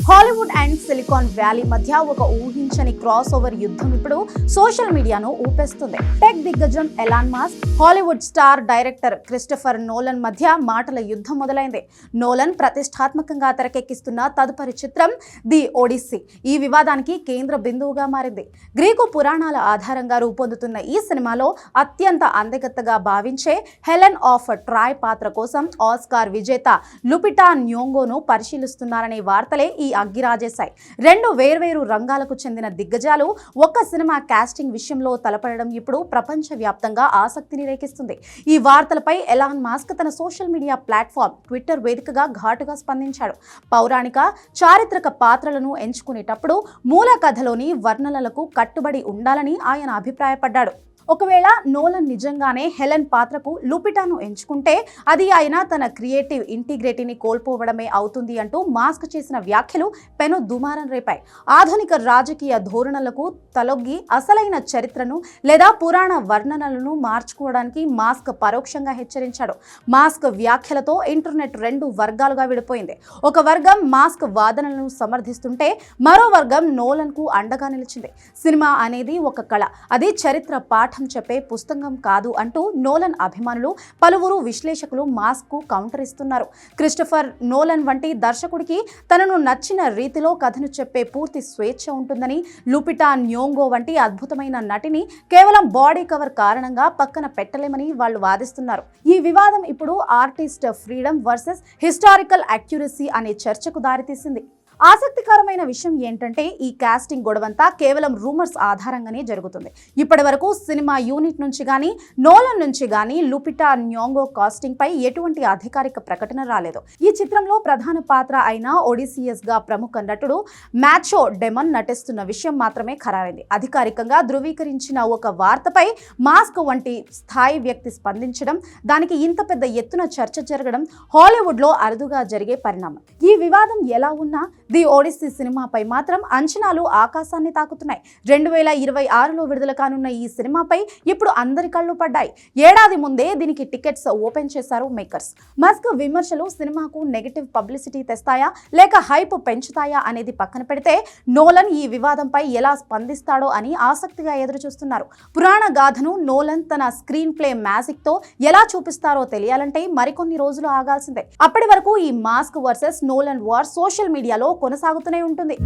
Hollywood and silicon valley మధ్య ఒక ఊహించని క్రాస్ ఓవర్ యుద్ధం ఇప్పుడు సోషల్ మీడియాను ఊపేస్తుంది. టెక్ దిగ్గజం Elon Musk, Hollywood star director Christopher Nolan మధ్య మాటల యుద్ధం మొదలైంది. నోలన్ ప్రతిష్టాత్మకంగా తెరకెక్కిస్తున్న తదుపరి చిత్రం ది ఒడిస్సీ ఈ వివాదానికి కేంద్ర బిందువుగా మారింది. గ్రీకు పురాణాల ఆధారంగా రూపొందుతున్న ఈ సినిమాలో అత్యంత అందగత్తగా భావించే హెలెన్ ఆఫ్ ట్రాయ్ పాత్ర కోసం ఆస్కార్ విజేత లుపిటా న్యోంగోను పరిశీలిస్తున్నారనే వార్తలే ఈ అగ్గిరాజేశాయి. రెండు వేర్వేరు రంగాలకు చెందిన దిగ్గజాలు ఒక్క సినిమా కాస్టింగ్ విషయంలో తలపడడం ఇప్పుడు ప్రపంచవ్యాప్తంగా ఆసక్తిని రేకిస్తుంది. ఈ వార్తలపై ఎలాన్ మస్క్ తన సోషల్ మీడియా ప్లాట్ఫామ్ ట్విట్టర్ వేదికగా ఘాటుగా స్పందించాడు. పౌరాణిక, చారిత్రక పాత్రలను ఎంచుకునేటప్పుడు మూల కథలోని వర్ణనలకు కట్టుబడి ఉండాలని ఆయన అభిప్రాయపడ్డాడు. ఒకవేళ నోలన్ నిజంగానే హెలెన్ పాత్రకు లుపిటాను ఎంచుకుంటే అది ఆయన తన క్రియేటివ్ ఇంటిగ్రిటీని కోల్పోవడమే అవుతుంది అంటూ మాస్క్ చేసిన వ్యాఖ్యలు పెను దుమారం రేపాయి. ఆధునిక రాజకీయ ధోరణులకు తలొగ్గి అసలైన చరిత్రను లేదా పురాణ వర్ణనలను మార్చుకోవడానికి మాస్క్ పరోక్షంగా హెచ్చరించాడు. మాస్క్ వ్యాఖ్యలతో ఇంటర్నెట్ రెండు వర్గాలుగా విడిపోయింది. ఒక వర్గం మాస్క్ వాదనలను సమర్థిస్తుంటే మరో వర్గం నోలన్ కు అండగా నిలిచింది. సినిమా అనేది ఒక కళ, అది చరిత్ర పాఠం చెప్పే పుస్తకం కాదు అంటూ నోలన్ అభిమానులు, పలువురు విశ్లేషకులు మాస్క్ కు కౌంటర్ ఇస్తున్నారు. క్రిస్టోఫర్ నోలన్ వంటి దర్శకుడికి తనను నచ్చిన రీతిలో కథను చెప్పే పూర్తి స్వేచ్ఛ ఉంటుందని, లుపిటా న్యోంగో వంటి అద్భుతమైన నటిని కేవలం బాడీ కవర్ కారణంగా పక్కన పెట్టలేమని వాళ్ళు వాదిస్తున్నారు. ఈ వివాదం ఇప్పుడు artist freedom versus historical accuracy అనే చర్చకు దారితీసింది. ఆసక్తికరమైన విషయం ఏంటంటే ఈ కాస్టింగ్ గొడవంతా కేవలం రూమర్స్ ఆధారంగానే జరుగుతుంది. ఇప్పటి వరకు సినిమా యూనిట్ నుంచి కానీ నోలన్ నుంచి కానీ లుపిటా న్యోంగో కాస్టింగ్ పై ఎటువంటి అధికారిక ప్రకటన రాలేదు. ఈ చిత్రంలో ప్రధాన పాత్ర అయిన ఒడిసియస్ గా ప్రముఖ నటుడు మ్యాచో డెమన్ నటిస్తున్న విషయం మాత్రమే ఖరారైంది. అధికారికంగా ధృవీకరించిన ఒక వార్తపై మాస్క్ వంటి స్థాయి వ్యక్తి స్పందించడం, దానికి ఇంత పెద్ద ఎత్తున చర్చ జరగడం హాలీవుడ్ లో అరుదుగా జరిగే పరిణామం. ఈ వివాదం ఎలా ఉన్నా ది ఒడిస్సీ సినిమాపై మాత్రం అంచనాలు ఆకాశాన్ని తాకుతున్నాయి. 2026లో విడుదల కానున్న ఈ సినిమాపై ఇప్పుడు అందరి కళ్ళు పడ్డాయి. ఏడాది ముందే దీనికి టికెట్స్ ఓపెన్ చేశారు మేకర్స్. మస్క్ విమర్శలు సినిమాకు నెగటివ్ పబ్లిసిటీ తెస్తాయా లేక హైప్ పెంచుతాయా అనేది పక్కన పెడితే నోలన్ ఈ వివాదంపై ఎలా స్పందిస్తాడో అని ఆసక్తిగా ఎదురు చూస్తున్నారు. పురాణ గాథను నోలన్ తన స్క్రీన్ ప్లే మ్యాజిక్ తో ఎలా చూపిస్తారో తెలియాలంటే మరికొన్ని రోజులు ఆగాల్సిందే. అప్పటి వరకు ఈ mask versus Nolan war social మీడియాలో కొనసాగుతూనే ఉంటుంది.